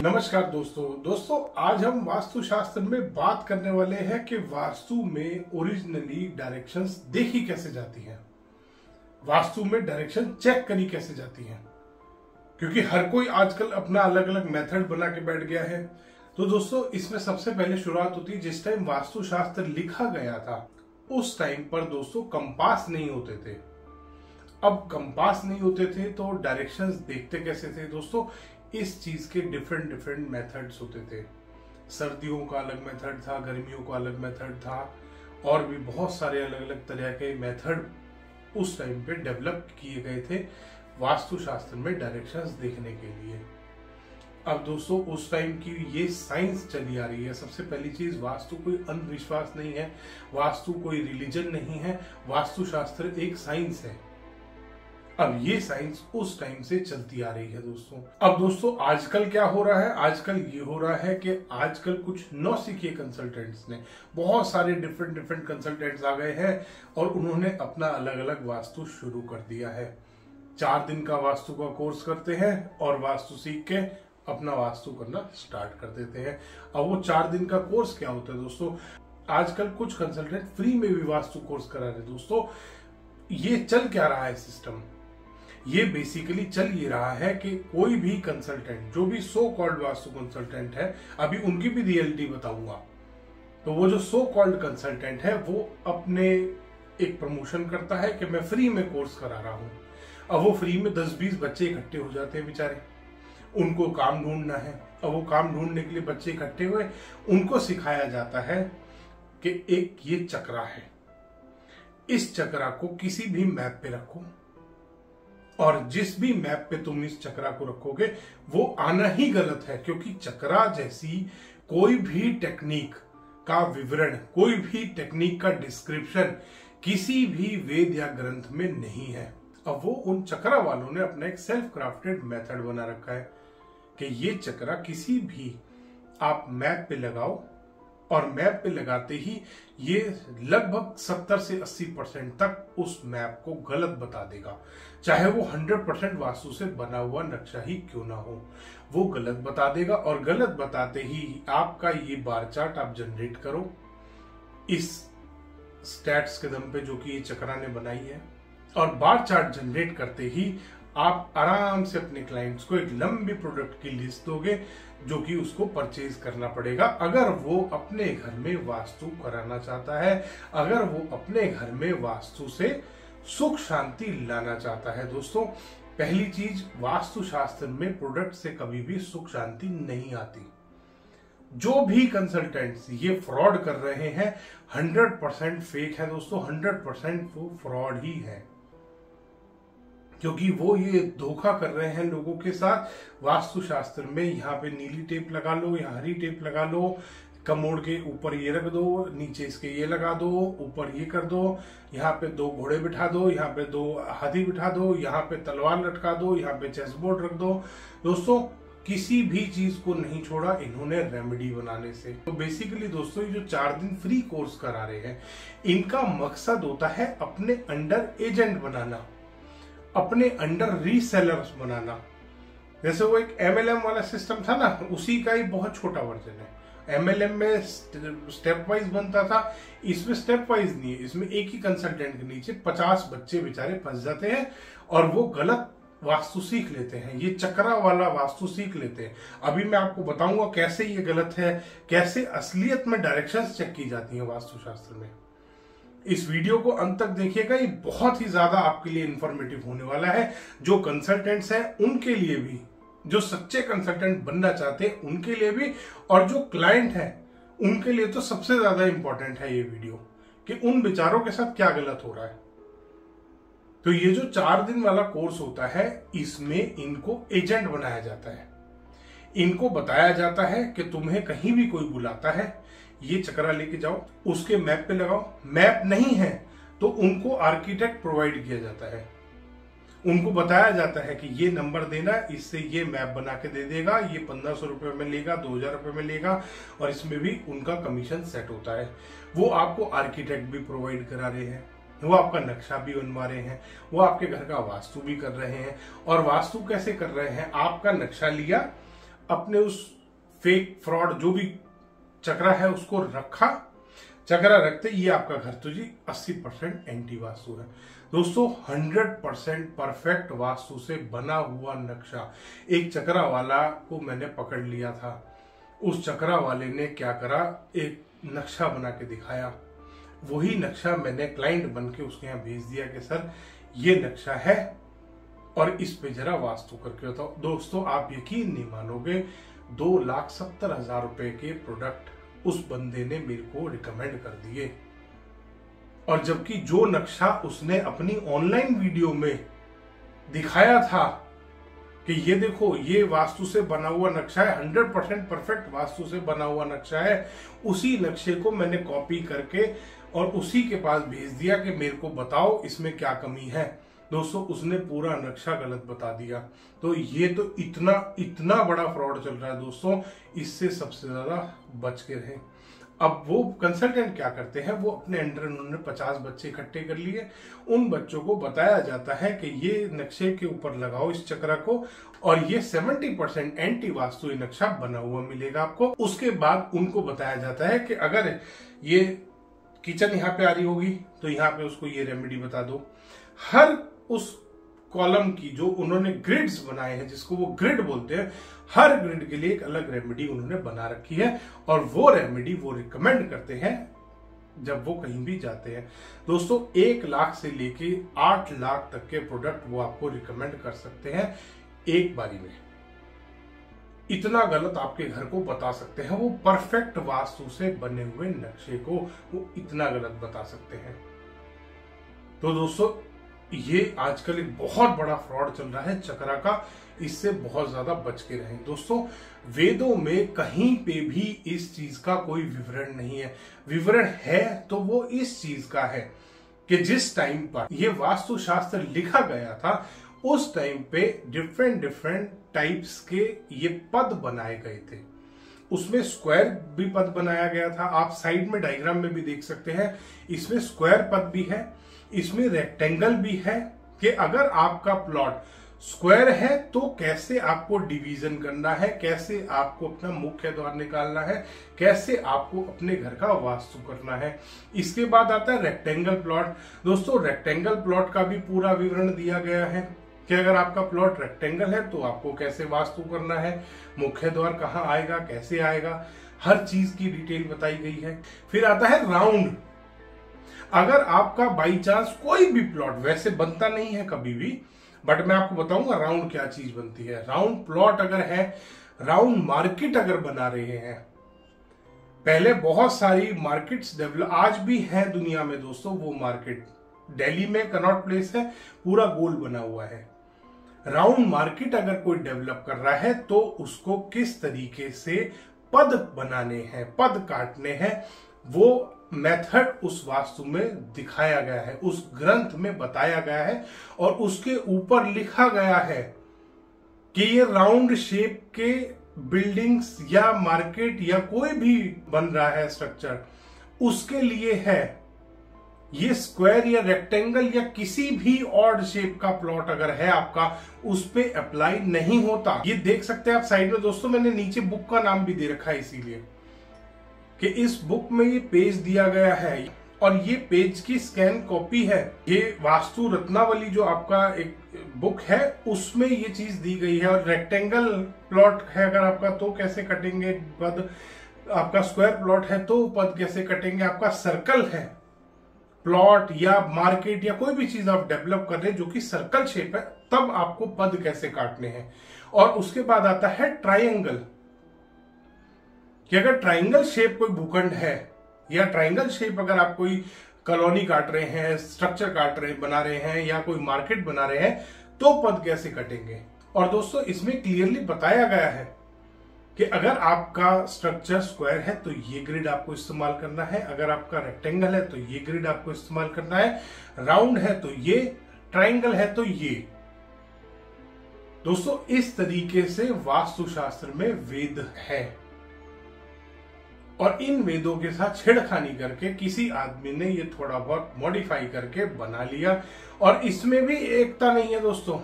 नमस्कार दोस्तों आज हम वास्तुशास्त्र में बात करने वाले हैं कि वास्तु में ओरिजिनली डायरेक्शंस देखी कैसे जाती हैं, वास्तु में डायरेक्शन चेक करी कैसे जाती हैं, क्योंकि हर कोई आजकल अपना अलग अलग मेथड बना के बैठ गया है। तो दोस्तों इसमें सबसे पहले शुरुआत होती है जिस टाइम वास्तुशास्त्र लिखा गया था उस टाइम पर दोस्तों कंपास नहीं होते थे। अब कंपास नहीं होते थे तो डायरेक्शंस देखते कैसे थे दोस्तों, इस चीज के डिफरेंट मेथड्स होते थे। सर्दियों का अलग मेथड था, गर्मियों का अलग मेथड था, और भी बहुत सारे अलग अलग तरह के मेथड उस टाइम पे डेवलप किए गए थे वास्तुशास्त्र में डायरेक्शंस देखने के लिए। अब दोस्तों उस टाइम की ये साइंस चली आ रही है। सबसे पहली चीज, वास्तु कोई अंधविश्वास नहीं है, वास्तु कोई रिलीजन नहीं है, वास्तुशास्त्र एक साइंस है। अब ये साइंस उस टाइम से चलती आ रही है दोस्तों। अब दोस्तों आजकल क्या हो रहा है, आजकल ये हो रहा है कि आजकल कुछ नौसिखिए कंसल्टेंट्स ने, बहुत सारे डिफरेंट कंसल्टेंट्स आ गए हैं और उन्होंने अपना अलग अलग वास्तु शुरू कर दिया है। 4 दिन का वास्तु का कोर्स करते हैं और वास्तु सीख के अपना वास्तु करना स्टार्ट कर देते हैं। अब वो 4 दिन का कोर्स क्या होता है दोस्तों, आजकल कुछ कंसल्टेंट फ्री में भी वास्तु कोर्स करा रहे हैं दोस्तों। ये चल क्या रहा है सिस्टम, ये बेसिकली चल ये रहा है कि कोई भी कंसल्टेंट, जो भी सो कॉल्ड वास्तु कंसल्टेंट है, अभी उनकी भी रियलिटी बताऊंगा, तो वो जो सो कॉल्ड कंसल्टेंट है वो अपने एक प्रमोशन करता है कि मैं फ्री में कोर्स करा रहा हूं। अब वो फ्री में 10-20 बच्चे इकट्ठे हो जाते हैं बेचारे, उनको काम ढूंढना है। अब वो काम ढूंढने के लिए बच्चे इकट्ठे हुए, उनको सिखाया जाता है कि एक ये चक्रा है, इस चक्रा को किसी भी मैप पे रखो और जिस भी मैप पे तुम इस चक्रा को रखोगे वो आना ही गलत है, क्योंकि चक्रा जैसी कोई भी टेक्निक का विवरण, कोई भी टेक्निक का डिस्क्रिप्शन किसी भी वेद या ग्रंथ में नहीं है। अब वो उन चक्रा वालों ने अपना एक सेल्फ क्राफ्टेड मेथड बना रखा है कि ये चक्रा किसी भी आप मैप पे लगाओ और मैप पे लगाते ही ये लगभग 70 से 80% तक उस मैप को गलत बता देगा, चाहे वो 100% वास्तु से बना हुआ नक्शा ही क्यों ना हो, वो गलत बता देगा। और गलत बताते ही आपका ये बार चार्ट आप जनरेट करो इस स्टैट्स के दम पे जो कि ये चक्रा ने बनाई है, और बार चार्ट जनरेट करते ही आप आराम से अपने क्लाइंट्स को एक लंबी प्रोडक्ट की लिस्ट दोगे जो कि उसको परचेज करना पड़ेगा अगर वो अपने घर में वास्तु कराना चाहता है, अगर वो अपने घर में वास्तु से सुख शांति लाना चाहता है। दोस्तों पहली चीज, वास्तुशास्त्र में प्रोडक्ट से कभी भी सुख शांति नहीं आती। जो भी कंसल्टेंट्स ये फ्रॉड कर रहे हैं 100% फेक है दोस्तों, 100% वो फ्रॉड ही है, क्योंकि वो ये धोखा कर रहे हैं लोगों के साथ। वास्तुशास्त्र में यहाँ पे नीली टेप लगा लो, यहाँ हरी टेप लगा लो, कमोड के ऊपर ये रख दो, नीचे इसके ये लगा दो, ऊपर ये कर दो, यहाँ पे 2 घोड़े बिठा दो, यहाँ पे 2 हाथी बिठा दो, यहाँ पे तलवार लटका दो, यहाँ पे चेस बोर्ड रख दो। दोस्तों किसी भी चीज को नहीं छोड़ा इन्होंने रेमेडी बनाने से। तो बेसिकली दोस्तों ये जो 4 दिन फ्री कोर्स करा रहे हैं, इनका मकसद होता है अपने अंडर एजेंट बनाना, अपने अंडर रीसेलर्स बनाना। जैसे वो एक MLM वाला सिस्टम था ना, उसी का ही बहुत छोटा वर्जन है। MLM में स्टेप वाइज बनता था, इसमें स्टेप वाइज नहीं है। इसमें एक ही कंसल्टेंट के नीचे 50 बच्चे बेचारे फंस जाते हैं और वो गलत वास्तु सीख लेते हैं, ये चक्रा वाला वास्तु सीख लेते हैं। अभी मैं आपको बताऊंगा कैसे ये गलत है, कैसे असलियत में डायरेक्शंस चेक की जाती है वास्तुशास्त्र में। इस वीडियो को अंत तक देखिएगा, ये बहुत ही ज्यादा आपके लिए इंफॉर्मेटिव होने वाला है। जो कंसल्टेंट्स हैं उनके लिए भी, जो सच्चे कंसल्टेंट बनना चाहते हैं उनके लिए भी, और जो क्लाइंट है उनके लिए तो सबसे ज्यादा इंपॉर्टेंट है ये वीडियो, कि उन बेचारों के साथ क्या गलत हो रहा है। तो ये जो 4 दिन वाला कोर्स होता है, इसमें इनको एजेंट बनाया जाता है। इनको बताया जाता है कि तुम्हें कहीं भी कोई बुलाता है, ये चक्रा लेके जाओ, उसके मैप पे लगाओ। मैप नहीं है तो उनको आर्किटेक्ट प्रोवाइड किया जाता है, उनको बताया जाता है कि ये नंबर देना, इससे ये मैप बना के दे देगा, ये 1500 रुपए में लेगा, 2000 रुपए में लेगा, और इसमें भी उनका कमीशन सेट होता है। वो आपको आर्किटेक्ट भी प्रोवाइड करा रहे हैं, वो आपका नक्शा भी बनवा रहे हैं, वो आपके घर का वास्तु भी कर रहे हैं। और वास्तु कैसे कर रहे हैं, आपका नक्शा लिया, अपने उस फेक फ्रॉड जो भी चक्रा है उसको रखा। चक्रा रखते ये आपका घर तो जी 80% एंटी वास्तु है दोस्तों। 100% परफेक्ट वास्तु से बना हुआ नक्शा। एक चक्रा वाला को मैंने पकड़ लिया था। उस चक्रा वाले ने क्या करा, एक नक्शा बना के दिखाया। वही नक्शा मैंने क्लाइंट बन के उसके यहाँ भेज दिया कि सर ये नक्शा है और इस पे जरा वास्तु करके बताओ। दोस्तों आप यकीन नहीं मानोगे, 2,70,000 रुपए के प्रोडक्ट उस बंदे ने मेरे को रिकमेंड कर दिए। और जबकि जो नक्शा उसने अपनी ऑनलाइन वीडियो में दिखाया था कि ये देखो ये वास्तु से बना हुआ नक्शा है, 100% परफेक्ट वास्तु से बना हुआ नक्शा है, उसी नक्शे को मैंने कॉपी करके और उसी के पास भेज दिया कि मेरे को बताओ इसमें क्या कमी है। दोस्तों उसने पूरा नक्शा गलत बता दिया। तो ये तो इतना बड़ा फ्रॉड चल रहा है दोस्तों, इससे सबसे ज्यादा बच के रहें। अब वो कंसल्टेंट क्या करते हैं, वो अपने अंडर उन्होंने 50 बच्चे इकट्ठे कर लिए। उन बच्चों को बताया जाता है कि ये नक्शे के ऊपर लगाओ इस चक्रा को और ये 70% एंटी वास्तु नक्शा बना हुआ मिलेगा आपको। उसके बाद उनको बताया जाता है कि अगर ये किचन यहाँ पे आ रही होगी तो यहाँ पे उसको ये रेमेडी बता दो। हर उस कॉलम की जो उन्होंने ग्रिड्स बनाए हैं, जिसको वो ग्रिड बोलते हैं, हर ग्रिड के लिए एक अलग रेमेडी उन्होंने बना रखी है और वो रेमेडी वो रिकमेंड करते हैं जब वो कहीं भी जाते हैं। दोस्तों 1 लाख से लेके 8 लाख तक के प्रोडक्ट वो आपको रिकमेंड कर सकते हैं एक बारी में। इतना गलत आपके घर को बता सकते हैं वो, परफेक्ट वास्तु से बने हुए नक्शे को वो इतना गलत बता सकते हैं। तो दोस्तों ये आजकल एक बहुत बड़ा फ्रॉड चल रहा है चक्रा का, इससे बहुत ज्यादा बच के रहें। दोस्तों वेदों में कहीं पे भी इस चीज का कोई विवरण नहीं है। विवरण है तो वो इस चीज का है कि जिस टाइम पर ये वास्तु शास्त्र लिखा गया था उस टाइम पे डिफरेंट टाइप्स के ये पद बनाए गए थे। उसमें स्क्वायर भी पद बनाया गया था, आप साइड में डायग्राम में भी देख सकते हैं। इसमें स्क्वायर पद भी है, इसमें रेक्टेंगल भी है कि अगर आपका प्लॉट स्क्वायर है तो कैसे आपको डिवीजन करना है, कैसे आपको अपना मुख्य द्वार निकालना है, कैसे आपको अपने घर का वास्तु करना है। इसके बाद आता है रेक्टेंगल प्लॉट। दोस्तों रेक्टेंगल प्लॉट का भी पूरा विवरण दिया गया है कि अगर आपका प्लॉट रेक्टेंगल है तो आपको कैसे वास्तु करना है, मुख्य द्वार कहाँ आएगा, कैसे आएगा, हर चीज की डिटेल बताई गई है। फिर आता है राउंड। अगर आपका बाई चांस कोई भी प्लॉट, वैसे बनता नहीं है कभी भी, बट मैं आपको बताऊंगा राउंड क्या चीज बनती है। राउंड प्लॉट अगर है, राउंड मार्केट अगर बना रहे हैं, पहले बहुत सारी मार्केट्स डेवलप आज भी है दुनिया में दोस्तों। वो मार्केट दिल्ली में कनॉट प्लेस है, पूरा गोल बना हुआ है। राउंड मार्केट अगर कोई डेवलप कर रहा है तो उसको किस तरीके से पद बनाने हैं, पद काटने हैं, वो मेथड उस वास्तु में दिखाया गया है, उस ग्रंथ में बताया गया है और उसके ऊपर लिखा गया है कि ये राउंड शेप के बिल्डिंग्स या मार्केट या कोई भी बन रहा है स्ट्रक्चर, उसके लिए है। ये स्क्वायर या रेक्टेंगल या किसी भी ऑड शेप का प्लॉट अगर है आपका, उस पे अप्लाई नहीं होता। ये देख सकते हैं आप साइड में दोस्तों, मैंने नीचे बुक का नाम भी दे रखा है इसीलिए कि इस बुक में ये पेज दिया गया है और ये पेज की स्कैन कॉपी है। ये वास्तु रत्नावली जो आपका एक बुक है उसमें ये चीज दी गई है। और रेक्टेंगल प्लॉट है अगर आपका तो कैसे कटेंगे पद, आपका स्क्वायर प्लॉट है तो पद कैसे कटेंगे, आपका सर्कल है प्लॉट या मार्केट या कोई भी चीज आप डेवलप कर रहे हैं जो कि सर्कल शेप है, तब आपको पद कैसे काटने हैं। और उसके बाद आता है ट्रायंगल, कि अगर ट्रायंगल शेप कोई भूखंड है या ट्रायंगल शेप अगर आप कोई कॉलोनी काट रहे हैं, स्ट्रक्चर काट रहे बना रहे हैं या कोई मार्केट बना रहे हैं तो पद कैसे कटेंगे। और दोस्तों इसमें क्लियरली बताया गया है कि अगर आपका स्ट्रक्चर स्क्वायर है तो ये ग्रिड आपको इस्तेमाल करना है, अगर आपका रेक्टेंगल है तो ये ग्रिड आपको इस्तेमाल करना है, राउंड है तो ये, ट्रायंगल है तो ये। दोस्तों इस तरीके से वास्तुशास्त्र में वेद है और इन वेदों के साथ छेड़खानी करके किसी आदमी ने ये थोड़ा बहुत मॉडिफाई करके बना लिया। और इसमें भी एकता नहीं है दोस्तों,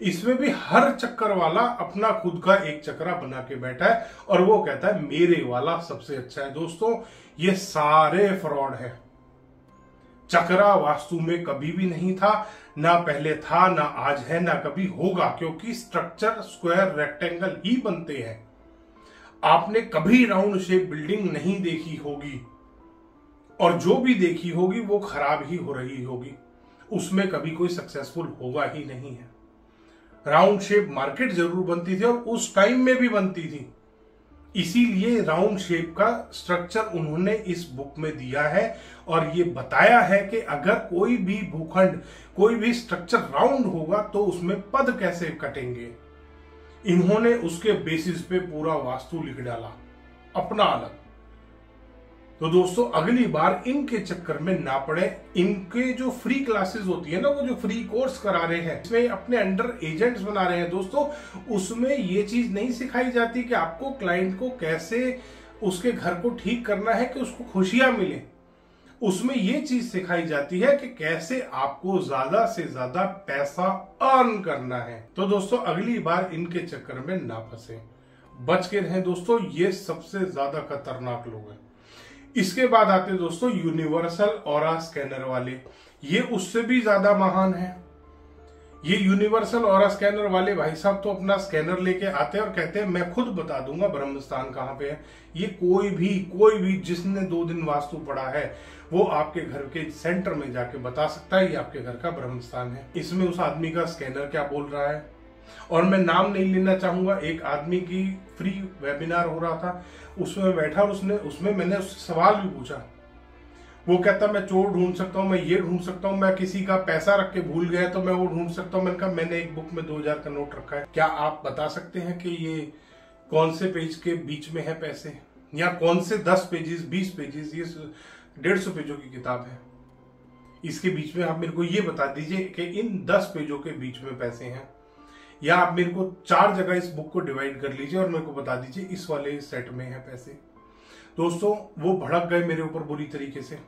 इसमें भी हर चक्कर वाला अपना खुद का एक चक्रा बना के बैठा है और वो कहता है मेरे वाला सबसे अच्छा है। दोस्तों ये सारे फ्रॉड है। चक्रा वास्तु में कभी भी नहीं था, ना पहले था, ना आज है, ना कभी होगा, क्योंकि स्ट्रक्चर स्क्वायर रेक्टेंगल ही बनते हैं। आपने कभी राउंड शेप बिल्डिंग नहीं देखी होगी और जो भी देखी होगी वो खराब ही हो रही होगी, उसमें कभी कोई सक्सेसफुल होगा ही नहीं है। राउंड शेप मार्केट जरूर बनती थी और उस टाइम में भी बनती थी, इसीलिए राउंड शेप का स्ट्रक्चर उन्होंने इस बुक में दिया है और ये बताया है कि अगर कोई भी भूखंड, कोई भी स्ट्रक्चर राउंड होगा तो उसमें पद कैसे कटेंगे। इन्होंने उसके बेसिस पे पूरा वास्तु लिख डाला अपना अलग। तो दोस्तों अगली बार इनके चक्कर में ना पड़े। इनके जो फ्री क्लासेस होती है ना, वो जो फ्री कोर्स करा रहे हैं, इसमें अपने अंडर एजेंट्स बना रहे हैं दोस्तों, उसमें ये चीज नहीं सिखाई जाती कि आपको क्लाइंट को कैसे उसके घर को ठीक करना है कि उसको खुशियां मिले। उसमें ये चीज सिखाई जाती है कि कैसे आपको ज्यादा से ज्यादा पैसा अर्न करना है। तो दोस्तों अगली बार इनके चक्कर में ना फंसे, बच के रहें दोस्तों, ये सबसे ज्यादा खतरनाक लोग हैं। इसके बाद आते हैं दोस्तों यूनिवर्सल ऑरा स्कैनर वाले, ये उससे भी ज्यादा महान है। ये यूनिवर्सल ऑरा स्कैनर वाले भाई साहब तो अपना स्कैनर लेके आते हैं और कहते हैं मैं खुद बता दूंगा ब्रह्म स्थान कहाँ पे है। ये कोई भी जिसने 2 दिन वास्तु पढ़ा है वो आपके घर के सेंटर में जाके बता सकता है ये आपके घर का ब्रह्म स्थान है। इसमें उस आदमी का स्कैनर क्या बोल रहा है, और मैं नाम नहीं लेना चाहूंगा, एक आदमी की फ्री वेबिनार हो रहा था, उसमें बैठा और उसमें मैंने उससे सवाल भी पूछा। वो कहता मैं चोर ढूंढ सकता हूँ, मैं ये ढूंढ सकता हूँ, मैं किसी का पैसा रख के भूल गया तो मैं वो ढूंढ सकता हूँ। मैंने कहा मैंने एक बुक में 2000 का नोट रखा है, क्या आप बता सकते हैं कि ये कौन से पेज के बीच में है पैसे, या कौन से 10 पेजेस 20 पेजेस, ये 150 पेजों की किताब है, इसके बीच में आप मेरे को ये बता दीजिए कि इन 10 पेजों के बीच में पैसे हैं, या आप मेरे को 4 जगह इस बुक को डिवाइड कर लीजिए और मेरे को बता दीजिए इस वाले सेट में है पैसे। दोस्तों वो भड़क गए मेरे ऊपर बुरी तरीके से।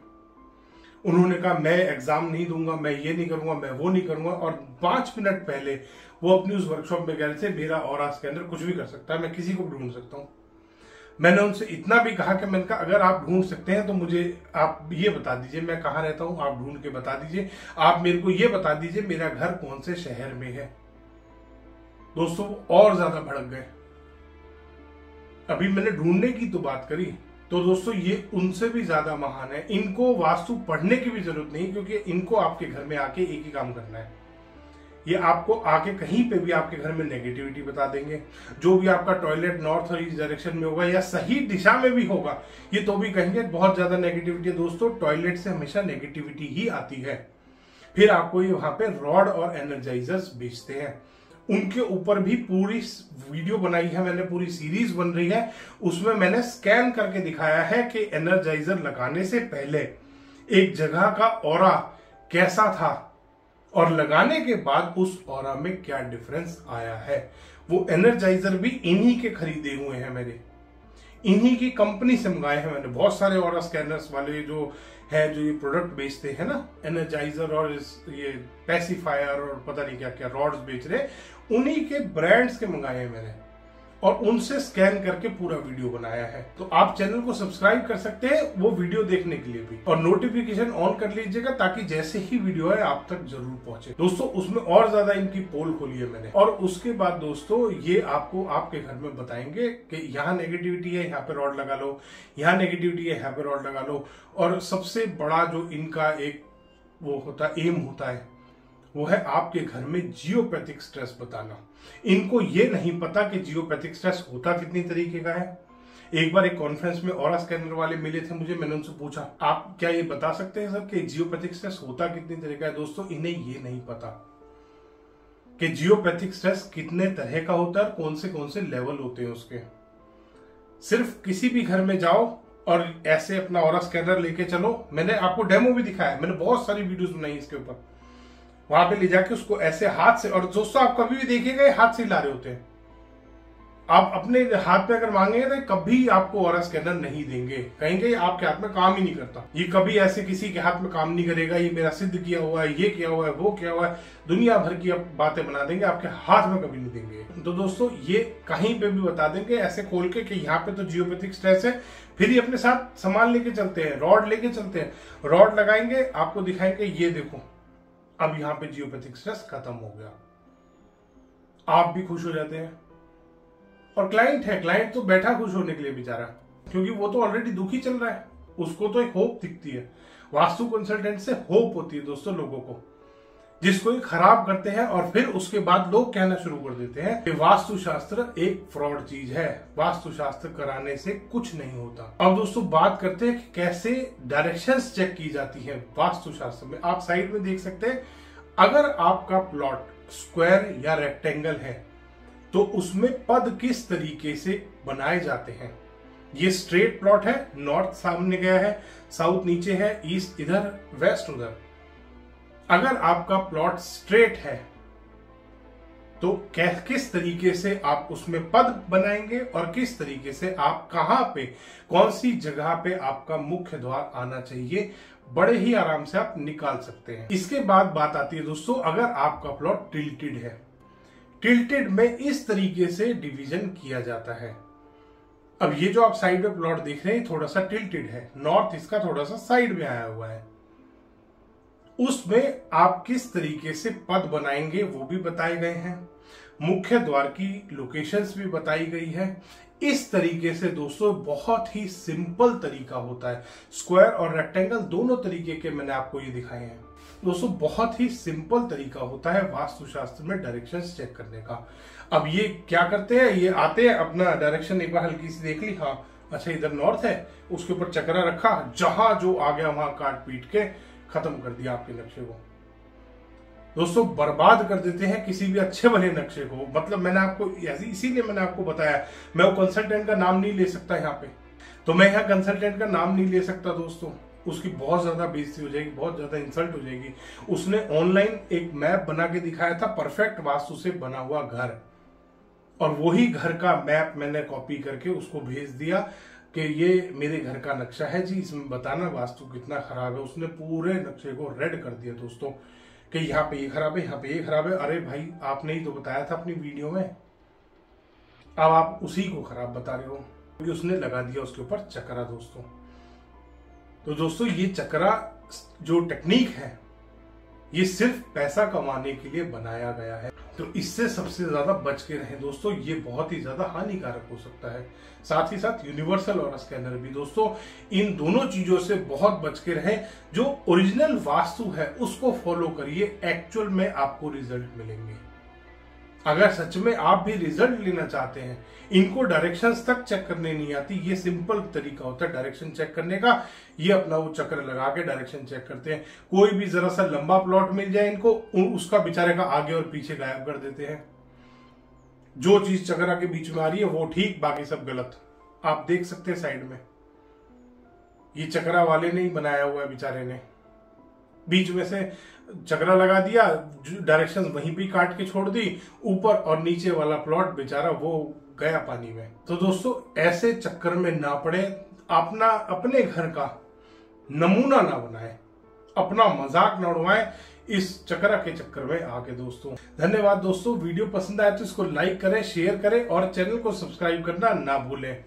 उन्होंने कहा मैं एग्जाम नहीं दूंगा, मैं ये नहीं करूंगा, मैं वो नहीं करूंगा, और 5 मिनट पहले वो अपनी उस वर्कशॉप में गए थे मेरा ऑरा स्कैनर कुछ भी कर सकता है, मैं किसी को भी ढूंढ सकता हूँ। मैंने उनसे इतना भी कहा कि मैंने कहा अगर आप ढूंढ सकते हैं तो मुझे आप ये बता दीजिए मैं कहाँ रहता हूँ, आप ढूंढ के बता दीजिए, आप मेरे को ये बता दीजिए मेरा घर कौन से शहर में है। दोस्तों और ज्यादा भड़क गए। अभी मैंने ढूंढने की तो बात करी, तो दोस्तों ये उनसे भी ज्यादा महान है। इनको वास्तु पढ़ने की भी जरूरत नहीं, क्योंकि इनको आपके घर में आके एक ही काम करना है, ये आपको आके कहीं पे भी आपके घर में नेगेटिविटी बता देंगे। जो भी आपका टॉयलेट नॉर्थ और ईस्ट डायरेक्शन में होगा या सही दिशा में भी होगा, ये तो भी कहेंगे बहुत ज्यादा नेगेटिविटी है। दोस्तों टॉयलेट से हमेशा नेगेटिविटी ही आती है। फिर आपको ये वहां पे रॉड और एनर्जाइजर्स बेचते हैं, उनके ऊपर भी पूरी वीडियो बनाई है मैंने, पूरी सीरीज बन रही है, उसमें मैंने स्कैन करके दिखाया है कि एनर्जाइजर लगाने से पहले एक जगह का ऑरा कैसा था और लगाने के बाद उस ऑरा में क्या डिफरेंस आया है। वो एनर्जाइजर भी इन्हीं के खरीदे हुए हैं मेरे, इन्हीं की कंपनी से मंगाए हैं मैंने। बहुत सारे ऑरा स्कैनर्स वाले जो है जो ये प्रोडक्ट बेचते हैं ना, एनर्जाइजर और ये पैसिफायर और पता नहीं क्या क्या रॉड्स बेच रहे, उन्हीं के ब्रांड्स के मंगाए हैं मैंने और उनसे स्कैन करके पूरा वीडियो बनाया है। तो आप चैनल को सब्सक्राइब कर सकते हैं वो वीडियो देखने के लिए भी, और नोटिफिकेशन ऑन कर लीजिएगा ताकि जैसे ही वीडियो है आप तक जरूर पहुंचे। दोस्तों उसमें और ज्यादा इनकी पोल खोली है मैंने, और उसके बाद दोस्तों ये आपको आपके घर में बताएंगे कि यहाँ नेगेटिविटी है यहाँ पे रॉड लगा लो, यहाँ नेगेटिविटी है यहाँ पे रॉड लगा लो। और सबसे बड़ा जो इनका एक वो होता एम होता है वो है आपके घर में जियोपैथिक स्ट्रेस बताना। इनको ये नहीं पता कि जियोपैथिक स्ट्रेस होता कितनी तरीके का है। एक बार एक कॉन्फ्रेंस में ऑरा स्कैनर वाले मिले थे मुझे, मैंने उनसे पूछा आप क्या ये बता सकते हैं सर कि जियोपैथिक स्ट्रेस होता कितनी तरह का है। दोस्तों इन्हें ये नहीं पता कि जियोपैथिक स्ट्रेस कितने तरह का होता है, कौन से लेवल होते हैं उसके। सिर्फ किसी भी घर में जाओ और ऐसे अपना ऑरा स्कैनर लेके चलो, मैंने आपको डेमो भी दिखाया, मैंने बहुत सारी वीडियोस बनाई इसके ऊपर, वहां पे ले जाके उसको ऐसे हाथ से, और दोस्तों आप कभी भी देखिएगा ये हाथ से हिला रहे होते हैं, आप अपने हाथ में अगर मांगेंगे तो कभी आपको ऑरा स्कैनर नहीं देंगे, कहेंगे आपके हाथ में काम ही नहीं करता, ये कभी ऐसे किसी के हाथ में काम नहीं करेगा, ये मेरा सिद्ध किया हुआ है, ये किया हुआ है, वो किया हुआ है, दुनिया भर की बातें बना देंगे, आपके हाथ में कभी नहीं देंगे। तो दोस्तों ये कहीं पे भी बता देंगे ऐसे खोल के कि यहाँ पे तो जियोपैथिक स्ट्रेस है, फिर ये अपने साथ सामान लेके चलते हैं, रॉड लेके चलते हैं, रॉड लगाएंगे, आपको दिखाएंगे ये देखो अब यहाँ पे जियोपैथिक स्ट्रेस खत्म हो गया, आप भी खुश हो जाते हैं। और क्लाइंट है, क्लाइंट तो बैठा खुश होने के लिए बेचारा, क्योंकि वो तो ऑलरेडी दुखी चल रहा है, उसको तो एक होप दिखती है। वास्तु कंसल्टेंट से होप होती है दोस्तों लोगों को, जिसको ये खराब करते हैं और फिर उसके बाद लोग कहना शुरू कर देते हैं कि वास्तुशास्त्र एक फ्रॉड चीज है, वास्तुशास्त्र कराने से कुछ नहीं होता। अब दोस्तों बात करते हैं कि कैसे डायरेक्शंस चेक की जाती है वास्तुशास्त्र में। आप साइड में देख सकते हैं, अगर आपका प्लॉट स्क्वायर या रेक्टेंगल है तो उसमें पद किस तरीके से बनाए जाते हैं। ये स्ट्रेट प्लॉट है, नॉर्थ सामने गया है, साउथ नीचे है, ईस्ट इधर, वेस्ट उधर। अगर आपका प्लॉट स्ट्रेट है तो किस तरीके से आप उसमें पद बनाएंगे और किस तरीके से आप कहां पे, कौन सी जगह पे आपका मुख्य द्वार आना चाहिए, बड़े ही आराम से आप निकाल सकते हैं। इसके बाद बात आती है दोस्तों, अगर आपका प्लॉट टिल्टेड है, टिल्टेड में इस तरीके से डिवीजन किया जाता है। अब ये जो आप साइड में प्लॉट देख रहे हैं थोड़ा सा टिल्टेड है, नॉर्थ इसका थोड़ा सा साइड में आया हुआ है, उसमें आप किस तरीके से पद बनाएंगे वो भी बताए गए हैं, मुख्य द्वार की लोकेशंस भी बताई गई है। इस तरीके से दोस्तों बहुत ही सिंपल तरीका होता है, स्क्वायर और रेक्टेंगल दोनों तरीके के मैंने आपको ये दिखाए हैं दोस्तों, बहुत ही सिंपल तरीका होता है वास्तुशास्त्र में डायरेक्शंस चेक करने का। अब ये क्या करते हैं, ये आते हैं अपना डायरेक्शन एक बार हल्की सी देख ली, हाँ अच्छा इधर नॉर्थ है, उसके ऊपर चक्रा रखा, जहां जो आ गया वहां काट पीट के खत्म कर दिया आपके नक्शे को। दोस्तों बर्बाद कर देते हैं किसी भी अच्छे भले नक्शे को। मतलब मैंने आपको इसीलिए मैंने आपको बताया, मैं वो कंसल्टेंट का नाम नहीं ले सकता यहाँ पे, तो मैं यहाँ कंसल्टेंट का नाम नहीं ले सकता दोस्तों, उसकी बहुत ज्यादा बेइज्जती हो जाएगी, बहुत ज्यादा इंसल्ट हो जाएगी। उसने ऑनलाइन एक मैप बना के दिखाया था, परफेक्ट वास्तु से बना हुआ घर, और वही घर का मैप मैंने कॉपी करके उसको भेज दिया कि ये मेरे घर का नक्शा है जी, इसमें बताना वास्तु कितना खराब है। उसने पूरे नक्शे को रेड कर दिया दोस्तों कि यहाँ पे ये खराब है, यहाँ पे ये खराब है। अरे भाई आपने ही तो बताया था अपनी वीडियो में, अब आप उसी को खराब बता रहे हो, क्योंकि उसने लगा दिया उसके ऊपर चक्रा दोस्तों। तो दोस्तों ये चक्रा जो टेक्निक है ये सिर्फ पैसा कमाने के लिए बनाया गया है, तो इससे सबसे ज्यादा बच के रहें दोस्तों, ये बहुत ही ज्यादा हानिकारक हो सकता है। साथ ही साथ यूनिवर्सल और स्कैनर भी दोस्तों, इन दोनों चीजों से बहुत बच के रहें। जो ओरिजिनल वास्तु है उसको फॉलो करिए, एक्चुअल में आपको रिजल्ट मिलेंगे। अगर सच में आप भी रिजल्ट लेना चाहते हैं, इनको डायरेक्शंस तक चेक करने नहीं आती, ये सिंपल तरीका होता है डायरेक्शन चेक करने का। ये अपना वो चक्र लगा के डायरेक्शन चेक करते हैं। कोई भी जरा सा लंबा प्लॉट मिल जाए इनको, उसका बेचारे का आगे और पीछे गायब कर देते हैं। जो चीज चक्रा के बीच में आ रही है वो ठीक, बाकी सब गलत। आप देख सकते हैं साइड में, ये चक्रा वाले ने ही बनाया हुआ है बेचारे ने, बीच में से चक्रा लगा दिया, डायरेक्शन वहीं भी काट के छोड़ दी, ऊपर और नीचे वाला प्लॉट बेचारा वो गया पानी में। तो दोस्तों ऐसे चक्कर में ना पड़े, अपना अपने घर का नमूना ना बनाए, अपना मजाक ना उड़वाएं इस चक्रा के चक्कर में आके दोस्तों। धन्यवाद दोस्तों, वीडियो पसंद आए तो इसको लाइक करें, शेयर करें और चैनल को सब्सक्राइब करना ना भूलें।